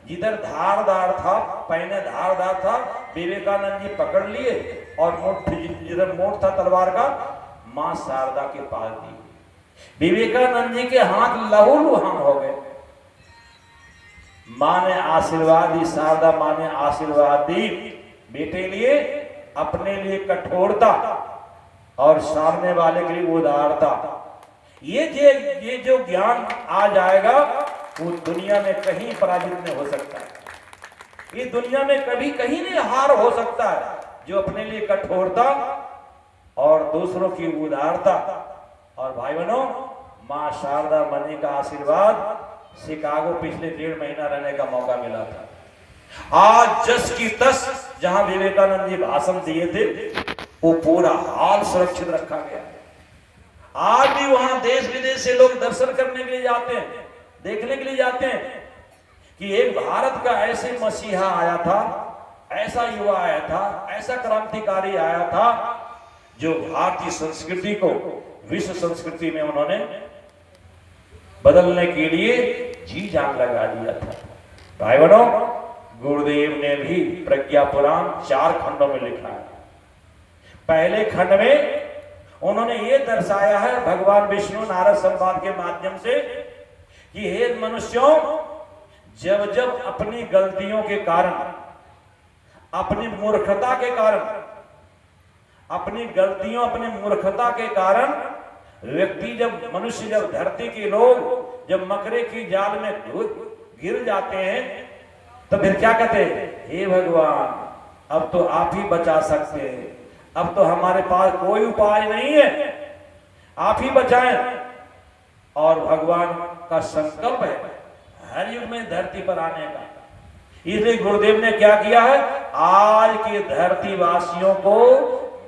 जिधर धारदार था, पहने धारदार था, विवेकानंद जी पकड़ लिए और जिधर मोट था तलवार का, मां शारदा के पास दी। विवेकानंद जी के हाथ लहूलुहान हो गए। मां ने आशीर्वाद दी, शारदा मां ने आशीर्वाद दी, बेटे लिए, अपने लिए कठोरता और सामने वाले के लिए उदारता। ये जो ज्ञान आ जाएगा वो दुनिया में कहीं पराजित नहीं हो सकता है। ये दुनिया में कभी कहीं नहीं हार हो सकता है, जो अपने लिए कठोरता और दूसरों की उदारता। और भाई बहनों, मां शारदा मणि का आशीर्वाद, शिकागो पिछले 1.5 महीना रहने का मौका मिला था। आज जस की तस जहां विवेकानंद जी भाषण दिए थे, वो पूरा हाल सुरक्षित रखा गया। आज भी वहां देश विदेश से लोग दर्शन करने के लिए जाते हैं, देखने के लिए जाते हैं कि एक भारत का ऐसे मसीहा आया था, ऐसा युवा आया था, ऐसा क्रांतिकारी आया था, जो भारतीय संस्कृति को विश्व संस्कृति में उन्होंने बदलने के लिए जी जान लगा दिया था। भाई बहनों, गुरुदेव ने भी प्रज्ञा पुराण 4 खंडों में लिखा है। पहले खंड में उन्होंने ये दर्शाया है भगवान विष्णु नारद संवाद के माध्यम से कि हे मनुष्यों, जब जब अपनी गलतियों के कारण, अपनी मूर्खता के कारण, अपनी गलतियों, अपनी मूर्खता के कारण व्यक्ति, जब मनुष्य, जब धरती के लोग जब मकरे की जाल में गिर जाते हैं, तो फिर क्या कहते हैं? हे भगवान, अब तो आप ही बचा सकते हैं, अब तो हमारे पास कोई उपाय नहीं है, आप ही बचाएं। और भगवान का संकल्प है हर युग में धरती पर आने का। इसलिए गुरुदेव ने क्या किया है? आज के धरती वासियों को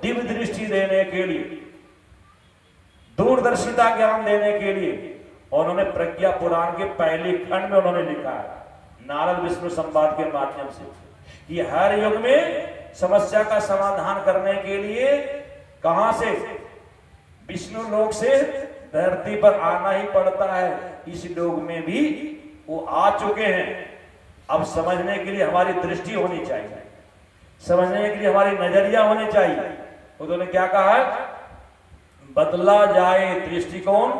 दिव्य दृष्टि देने के लिए, दूरदर्शिता ज्ञान देने के लिए उन्होंने प्रज्ञा पुराण के पहले खंड में उन्होंने लिखा है, नारद विष्णु संवाद के माध्यम से, कि हर युग में समस्या का समाधान करने के लिए कहां से? विष्णु लोक से धरती पर आना ही पड़ता है। इस लोक में भी वो आ चुके हैं। अब समझने के लिए हमारी दृष्टि होनी चाहिए। समझने के लिए हमारी नजरिया होनी चाहिए। उन्होंने क्या कहा है, बदला जाए दृष्टिकोण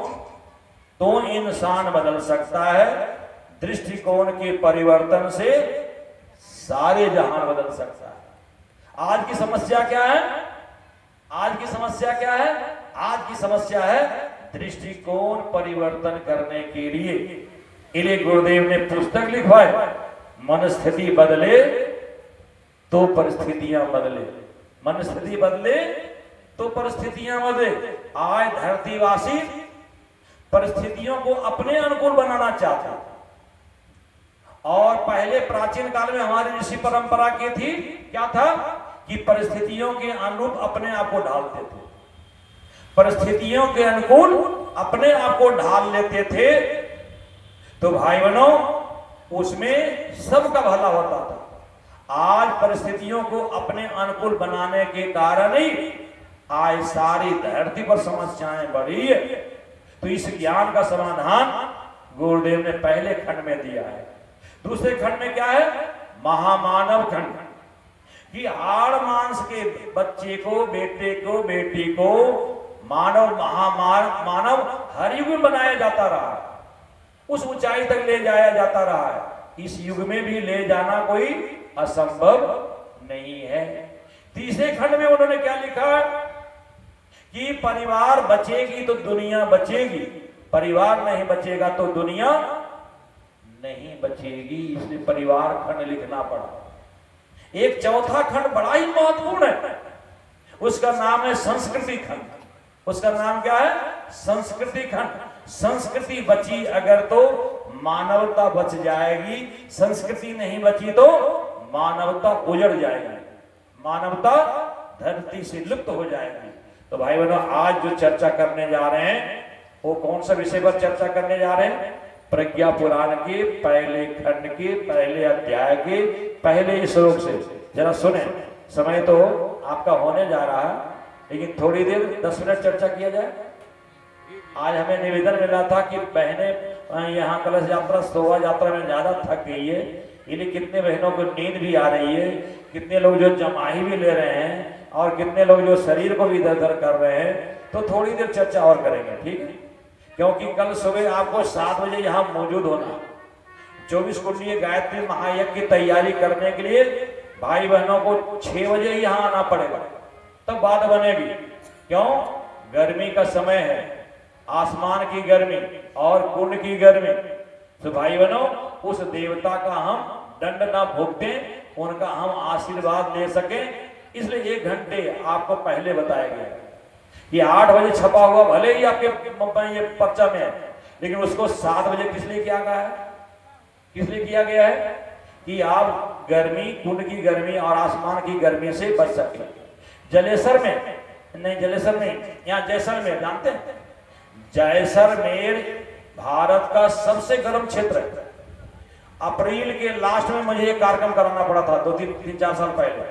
तो इंसान बदल सकता है, दृष्टिकोण के परिवर्तन से सारे जहान बदल सकता है। आज की समस्या क्या है? आज की समस्या क्या है? आज की समस्या है दृष्टिकोण परिवर्तन करने के लिए इन्हें गुरुदेव ने पुस्तक लिखवाई, मनस्थिति बदले तो परिस्थितियां बदले, मनस्थिति बदले तो परिस्थितियां बदले। आज धरतीवासी परिस्थितियों को अपने अनुकूल बनाना चाहता, और पहले प्राचीन काल में हमारी ऋषि परंपरा की थी, क्या था कि परिस्थितियों के अनुरूप अपने आप को ढालते थे, परिस्थितियों के अनुकूल अपने आप को ढाल लेते थे। तो भाई बहनों, उसमें सबका भला होता था। आज परिस्थितियों को अपने अनुकूल बनाने के कारण ही आज सारी धरती पर समस्याएं बढ़ी है। तो इस ज्ञान का समाधान गुरुदेव ने पहले खंड में दिया है। दूसरे खंड में क्या है? महामानव खंड, कि हाड़ मांस के बच्चे को, बेटे को, बेटी को मानव मानव हर युग में बनाया जाता रहा है, उस ऊंचाई तक ले जाया जाता रहा है। इस युग में भी ले जाना कोई असंभव नहीं है। तीसरे खंड में उन्होंने क्या लिखा कि परिवार बचेगी तो दुनिया बचेगी, परिवार नहीं बचेगा तो दुनिया नहीं बचेगी। इसलिए परिवार खंड लिखना पड़ा। एक चौथा खंड बड़ा ही महत्वपूर्ण है, उसका नाम है संस्कृति खंड। उसका नाम क्या है? संस्कृति खंड। संस्कृति बची अगर तो मानवता बच जाएगी, संस्कृति नहीं बची तो मानवता उजड़ जाएगी, मानवता धरती से लुप्त हो जाएगी। तो भाई बहनों, आज जो चर्चा करने जा रहे हैं वो कौन सा विषय पर चर्चा करने जा रहे हैं? प्रज्ञा पुराण के पहले खंड के पहले अध्याय के पहले श्लोक से। जरा सुने, समय तो आपका होने जा रहा है, लेकिन थोड़ी देर 10 मिनट चर्चा किया जाए। आज हमें निवेदन मिला था कि बहनें यहाँ कलश यात्रा शोभा यात्रा में ज्यादा थक गई है, इन्हें कितने बहनों को नींद भी आ रही है, कितने लोग जो जमाही भी ले रहे हैं और कितने लोग जो शरीर को भी इधर उधर कर रहे हैं। तो थोड़ी देर चर्चा और करेंगे, ठीक है? क्योंकि कल सुबह आपको 7 बजे यहाँ मौजूद होना। 24 कुंडलीय गायत्री महायज्ञ की तैयारी करने के लिए भाई बहनों को 6 बजे यहाँ आना पड़ेगा, तब बात बनेगी। क्यों? गर्मी का समय है, आसमान की गर्मी और कुंड की गर्मी। तो भाई बहनों, उस देवता का हम दंड ना भोगते, उनका हम आशीर्वाद ले सके, इसलिए 1 घंटे आपको पहले बताया गया। ये 8 बजे छपा हुआ भले ही आपके ये पर्चा में है, लेकिन उसको 7 बजे किस लिए किया गया है? किस लिए किया गया है? कि आप गर्मी, कुंड की गर्मी और आसमान की गर्मी से बच सके। जलेसर में नहीं, जलेसर नहीं, यहाँ जैसलमेर, जानते हैं? जैसलमेर भारत का सबसे गर्म क्षेत्र है। अप्रैल के लास्ट में मुझे एक कार्यक्रम कराना पड़ा था 2-3-4 साल पहले।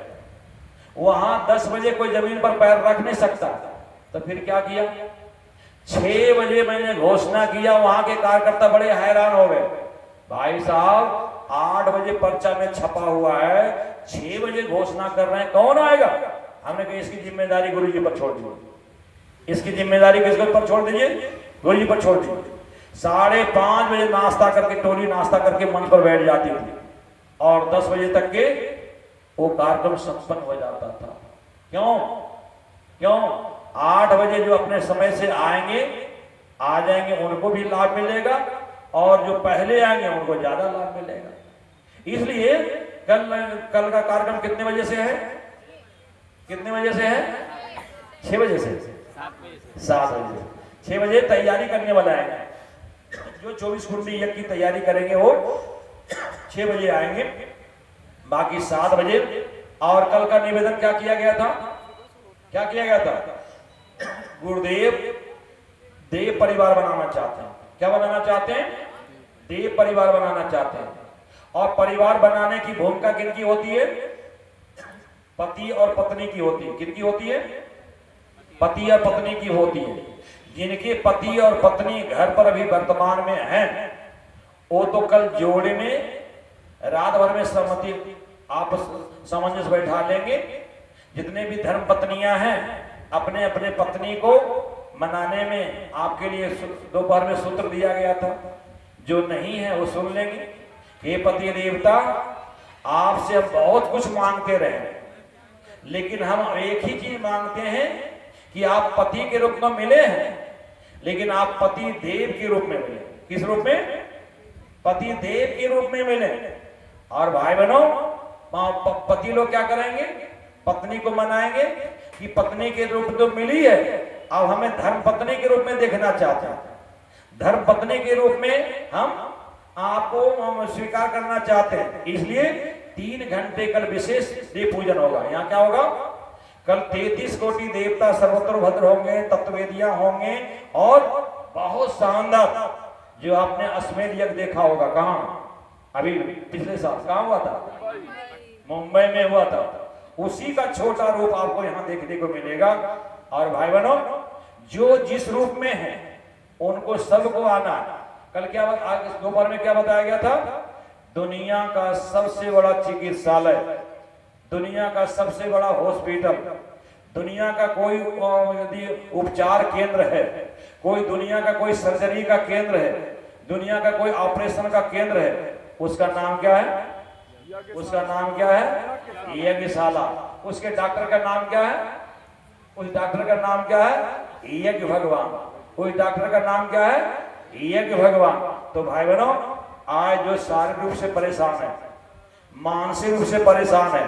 वहां 10 बजे कोई जमीन पर पैर रख नहीं सकता, तो फिर क्या किया? 6 बजे मैंने घोषणा किया, वहां के कार्यकर्ता बड़े हैरान हो गए। भाई साहब, 8 बजे पर्चा में छपा हुआ है, 6 बजे घोषणा कर रहे हैं, कौन आएगा? हमने कहा इसकी जिम्मेदारी गुरु जी पर छोड़ दीजिए, इसकी जिम्मेदारी किसके ऊपर छोड़ दीजिए? गुरु जी पर छोड़ दीजिए। 5:30 बजे नाश्ता करके, टोली नाश्ता करके मंच पर बैठ जाती थी और 10 बजे तक के वो कार्यक्रम संपन्न हो जाता था। क्यों? क्यों? 8 बजे जो अपने समय से आएंगे, आ जाएंगे, उनको भी लाभ मिलेगा और जो पहले आएंगे उनको ज्यादा लाभ मिलेगा। इसलिए कल का कार्यक्रम कितने बजे से है? कितने बजे से है? 6 बजे से, 7 बजे से 6 बजे तैयारी करने वाला है। जो 24 कुंडली यज्ञ की तैयारी करेंगे वो 6 बजे आएंगे, बाकी 7 बजे। और कल का निवेदन क्या किया गया था? क्या किया गया था? गुरुदेव देव परिवार बनाना चाहते हैं। क्या बनाना चाहते हैं? देव परिवार बनाना चाहते हैं। और परिवार बनाने की भूमिका किनकी होती है? पति और पत्नी की होती है। किनकी होती है? पति और पत्नी की होती है। जिनके पति और पत्नी घर पर अभी वर्तमान में हैं, वो तो कल जोड़े में रात भर में सहमति आप सामंजस्य बैठा लेंगे। जितने भी धर्म पत्नियां हैं अपने अपने पत्नी को मनाने में आपके लिए दोपहर में सूत्र दिया गया था, जो नहीं है वो सुन लेंगे। हे पति देवता, आपसे हम बहुत कुछ मांगते रहे, लेकिन हम एक ही चीज मांगते हैं कि आप पति के रूप में मिले हैं, लेकिन आप पति देव के रूप में मिले। किस रूप में? पति देव के रूप में मिले। और भाई बहनों, पति लोग क्या करेंगे? पत्नी को मनाएंगे कि पत्नी के रूप तो मिली है, अब हमें धर्म पत्नी के रूप में देखना चाहते हैं, धर्म पत्नी के रूप में हम आपको स्वीकार करना चाहते हैं। इसलिए 3 घंटे कल विशेष देव पूजन होगा। यहाँ क्या होगा? कल 33 कोटि देवता सर्वत्र भद्र होंगे, तत्ववेदियां होंगे, और बहुत शानदार, जो आपने अश्वमेध यज्ञ देखा होगा, कहाँ अभी पिछले साल कहाँ हुआ था? मुंबई में हुआ था। उसी का छोटा रूप आपको यहाँ देखने को मिलेगा। और भाई बहनों, जो जिस रूप में है उनको सबको आना। कल क्या आज दोपहर में क्या बताया गया था? दुनिया का सबसे बड़ा चिकित्सालय, दुनिया का सबसे बड़ा हॉस्पिटल, दुनिया का कोई यदि उपचार केंद्र है, कोई दुनिया का कोई सर्जरी का केंद्र है, दुनिया का कोई ऑपरेशन का केंद्र है, उसका नाम क्या है? उसका नाम क्या है? यज्ञशाला। उसके डॉक्टर का नाम क्या है? उस डॉक्टर का नाम क्या है? यज्ञ भगवान। उस डॉक्टर का नाम क्या है? यज्ञ भगवान। तो भाई बहनों, आज जो शारीरिक रूप से परेशान है, मानसिक रूप से परेशान है,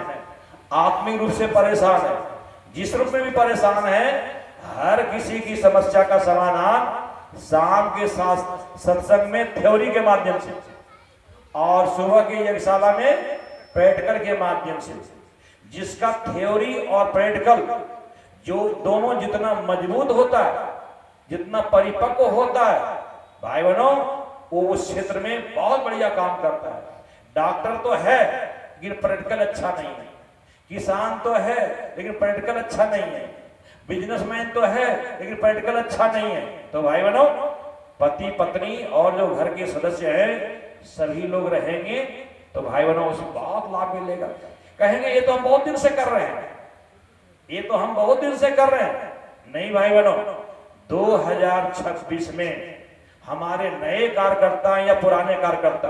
आत्मिक रूप से परेशान है, जिस रूप में भी परेशान है, हर किसी की समस्या का समाधान शाम के साथ सत्संग में थ्योरी के माध्यम से और सुबह की यज्ञशाला में प्रैक्टिकल के माध्यम से। जिसका थ्योरी और प्रैक्टिकल जो दोनों जितना मजबूत होता है, जितना परिपक्व होता है, भाई बहनों, वो उस क्षेत्र में बहुत बढ़िया काम करता है। डॉक्टर तो है लेकिन प्रैक्टिकल अच्छा नहीं है, किसान तो है लेकिन प्रैक्टिकल अच्छा नहीं है, बिजनेसमैन तो है लेकिन प्रैक्टिकल अच्छा नहीं है। तो भाई बहनों, पति पत्नी और जो घर के सदस्य हैं सभी लोग रहेंगे तो भाई बहनों उसमें बहुत लाभ मिलेगा। कहेंगे ये तो हम बहुत दिन से कर रहे हैं, ये तो हम बहुत दिन से कर रहे हैं। नहीं भाई बहनों, 2026 में हमारे नए कार्यकर्ता या पुराने कार्यकर्ता,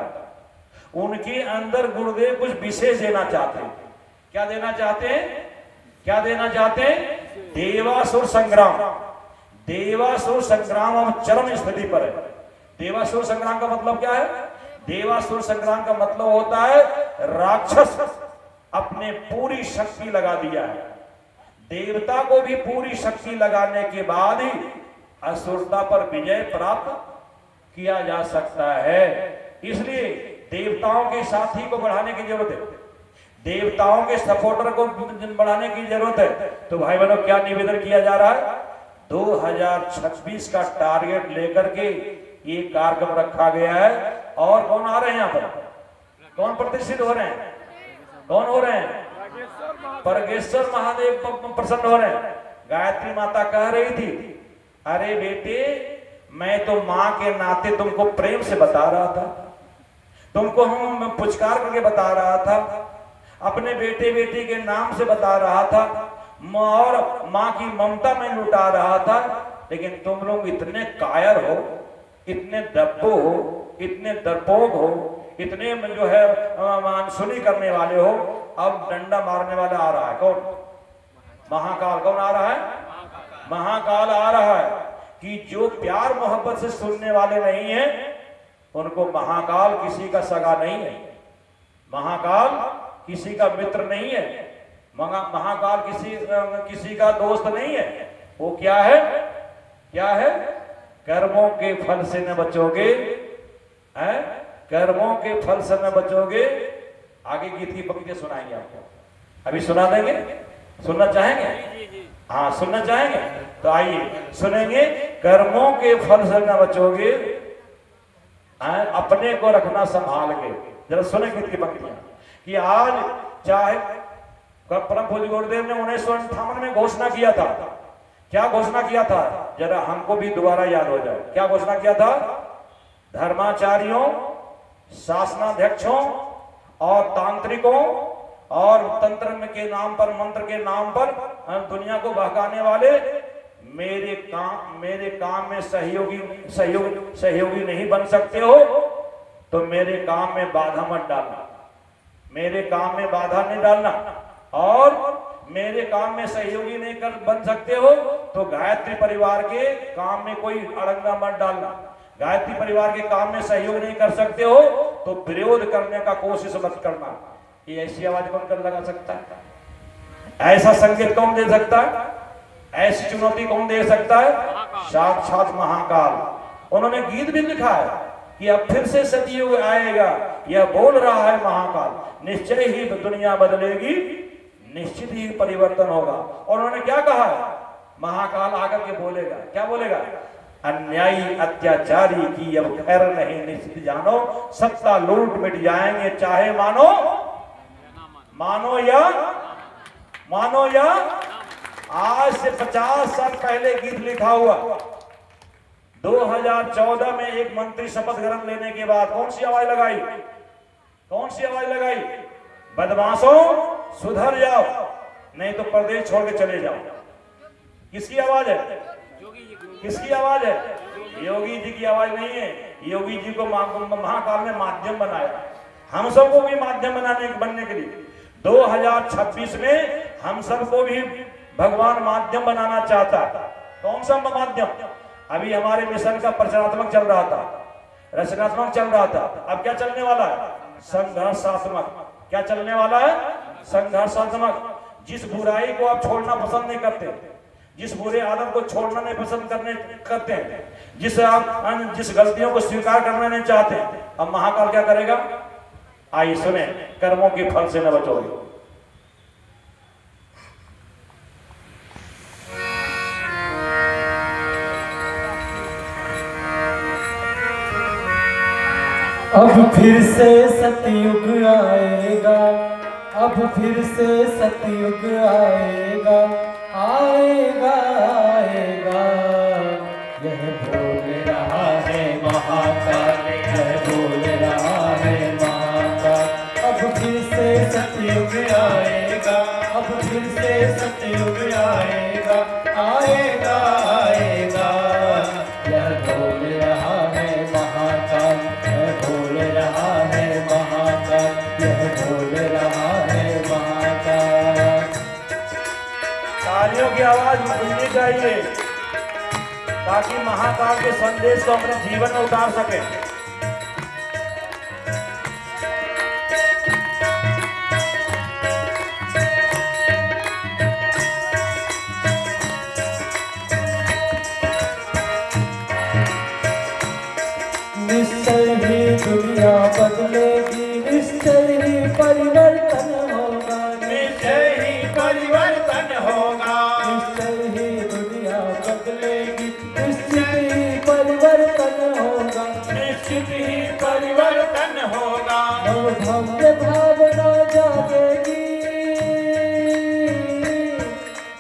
उनके अंदर गुरुदेव कुछ विशेष देना चाहते हैं। क्या देना चाहते हैं? क्या देना चाहते हैं? देवासुर संग्राम। देवासुर संग्राम अब चरम स्थिति पर है। देवासुर संग्राम का मतलब क्या है? देवासुर संग्राम का मतलब होता है राक्षस अपने पूरी शक्ति लगा दिया है। देवता को भी पूरी शक्ति लगाने के बाद ही असुरता पर विजय प्राप्त किया जा सकता है। इसलिए देवताओं के साथी को बढ़ाने की जरूरत है, देवताओं के सपोर्टर को बढ़ाने की जरूरत है। तो भाई बहनों, क्या निवेदन किया जा रहा है? 2026 का टारगेट लेकर के ये कार्यक्रम रखा गया है। और कौन आ रहे हैं यहाँ पर? कौन प्रतिष्ठित हो रहे हैं? कौन हो रहे हैं? परगेश्वर महादेव प्रसन्न हो रहे हैं। गायत्री माता कह रही थी, अरे बेटे, मैं तो माँ के नाते तुमको प्रेम से बता रहा था, तुमको हम पुचकार करके बता रहा था, अपने बेटे बेटी के नाम से बता रहा था, और माँ की ममता में लुटा रहा था, लेकिन तुम लोग इतने कायर हो, इतने दब्बो हो, इतने डरपोक हो, इतने जो है अनसुनी करने वाले हो। अब डंडा मारने वाला आ रहा है। कौन? महाकाल। कौन आ रहा है? महाकाल आ रहा है कि जो प्यार मोहब्बत से सुनने वाले नहीं है उनको महाकाल किसी का सगा नहीं है, महाकाल किसी का मित्र नहीं है, महाकाल किसी का दोस्त नहीं है। वो क्या है? क्या है? कर्मों के फल से न बचोगे, हैं? कर्मों के फल से न बचोगे। आगे गीत की पंक्ति सुनाएंगे आपको, अभी सुना देंगे। सुनना चाहेंगे? हाँ, सुनना चाहेंगे तो आइए सुनेंगे। कर्मों के फल से न बचोगे, अपने को रखना संभाल के। जरा सुने गीत की पंक्तियां कि आज चाहे परम पूज्य गुरुदेव ने 1958 में घोषणा किया था। क्या घोषणा किया था? जरा हमको भी दोबारा याद हो जाए। क्या घोषणा किया था? धर्माचार्यों, शासनाध्यक्षों और तांत्रिकों और तंत्र में के नाम पर, मंत्र के नाम पर दुनिया को बहकाने वाले, मेरे काम में सहयोगी नहीं बन सकते हो तो मेरे काम में बाधा मत डालना, मेरे काम में बाधा नहीं डालना। और मेरे काम में सहयोगी नहीं बन सकते हो तो गायत्री परिवार के काम में कोई अड़ंगा मत डालना। गायत्री परिवार के काम में सहयोग नहीं कर सकते हो तो विरोध करने का कोशिश मत करना। ये ऐसी आवाज कौन कर लगा सकता है? ऐसा संकेत कौन दे सकता है? ऐसी चुनौती कौन दे सकता है? साक्षात महाकाल। उन्होंने गीत भी लिखा है कि अब फिर से सतयुग आएगा, यह बोल रहा है महाकाल, निश्चय ही दुनिया बदलेगी, निश्चित ही परिवर्तन होगा। और उन्होंने क्या कहा है? महाकाल आकर के बोलेगा, क्या बोलेगा? अन्यायी अत्याचारी की अब खैर नहीं निश्चित जानो, सत्ता लूट मिट जाएंगे चाहे मानो या। आज से 50 साल पहले गीत लिखा हुआ। 2014 में एक मंत्री शपथ ग्रहण लेने के बाद कौन सी आवाज लगाई? बदमाशों सुधर जाओ, नहीं तो प्रदेश छोड़ के चले जाओ। किसकी आवाज है? किसकी आवाज है? योगी जी की आवाज नहीं है। योगी जी को महाकाल ने माध्यम बनाया, हम सबको भी माध्यम बनने के लिए 2026 में हम सबको भी भगवान माध्यम बनाना चाहता है। कौन सा माध्यम? अभी हमारे मिशन का प्रचारात्मक चल रहा था, रचनात्मक चल रहा था। अब क्या चलने वाला है? संघर्षात्मक। क्या चलने वाला है? संघर्षात्मक। जिस बुराई को आप छोड़ना पसंद नहीं करते, जिस बुरे आदत को छोड़ना नहीं पसंद करते हैं, जिस गलतियों को स्वीकार करना नहीं चाहते, अब महाकाल क्या करेगा? आइए सुने, कर्मों के फल से न बचोगे। अब फिर से सतयुग आएगा, अब फिर से सतयुग आएगा, आएगा आएगा। यह बोल रहा है महाकाल, यह बोल रहा है महाकाल। अब फिर से सतयुग आएगा, अब फिर से सतयुग आएगा, आएगा आएगा। यह बोल रहा है महाकाल, यह बोल रहा है महाकाल, यह बोल रहा है महाकाल। तालियों की आवाज सुननी चाहिए ताकि महाकाल के संदेश को अपने जीवन में उतार सके। निश्चय ही दुनिया बदलेगी, निश्चय ही परिवर्तन होगा, निश्चय ही परिवर्तन होगा। निश्चय ही दुनिया बदलेगी, निश्चित ही परिवर्तन होगा, निश्चित ही परिवर्तन होगा। नवभव्य भावना जागेगी,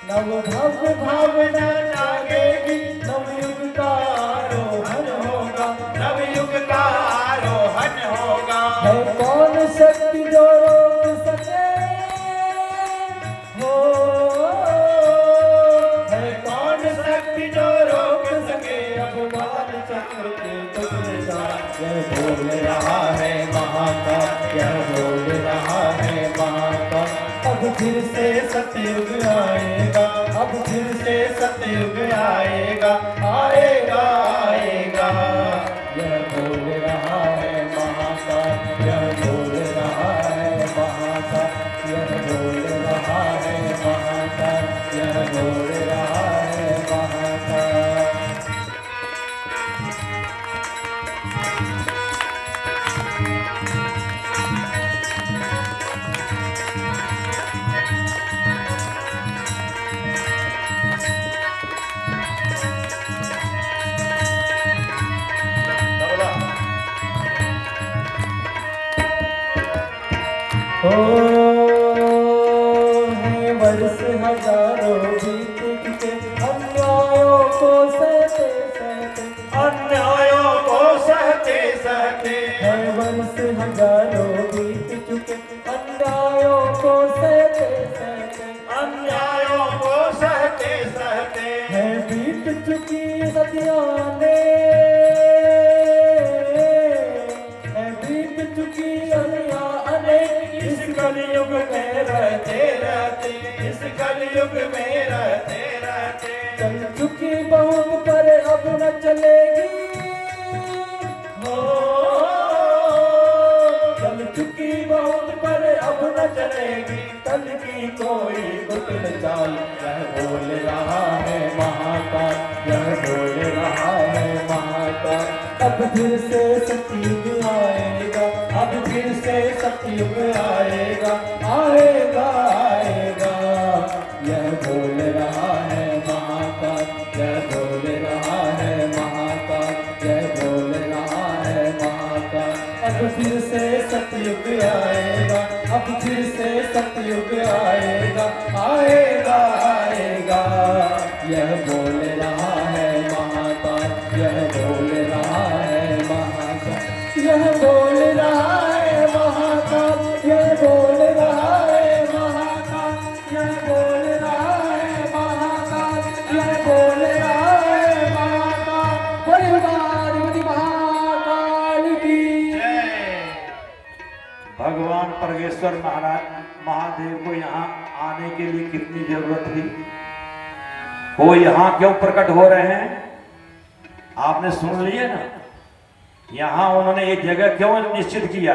नवभव्य भावना जागेगी, नवयुग का आरोहण होगा, नवयुग का आरोहण होगा। है कौन शक्ति जो रोक सके हो, है कौन शक्ति जो रोक सके अभिमान चक्र के टुकड़े का। यह बोल रहा है महाकाल, यह बोल रहा है महाकाल। अब फिर से सतयुग आएगा, अब फिर से सतयुग आएगा, आएगा आएगा। यह बोल रहा है महाकाल, यह बोल रहा है महाकाल, यह बोल रहा है महाकाल, यह बोल रहा है महाकाल। हो है वर्ष हजारों बीत के अन्यायों को सहते सहते, अन्यायों को सहते सहते। है वर्ष हजारों बीत चुके अन्यायों को कलयुग में रहते रहते, इस कलयुग में रहते रहते, चल चुकी बहुत पर अब न चलेगी, हो चल चुकी बहुत पर अब न चलेगी, कल की कोई गुटल चाल, यह बोल रहा है महाकाल, यह बोल रहा है महाकाल। अब फिर से सतयुग आएगा, अब फिर से सतयुग आएगा, आएगा आएगा, यह बोल रहा है महाकाल, यह बोल रहा है महाकाल, यह बोल रहा है महाकाल। अब फिर से सतयुग आएगा, अब फिर से सतयुग आएगा, आएगा आएगा, यह बोल रहा है महाकाल, यह बोल रहा है महाकाल, यह बोल रहा है महाकाल, यह बोल रहा है महाकाल, यह बोल रहा है महाकाल, यह बोल रहा है महाकाल। बोले भगवान महाकाल की जय। भगवान परमेश्वर महादेव को यहाँ आने के लिए कितनी जरूरत थी? वो यहाँ क्यों प्रकट हो रहे हैं? आपने सुन लिए ना, यहाँ उन्होंने एक जगह क्यों निश्चित किया?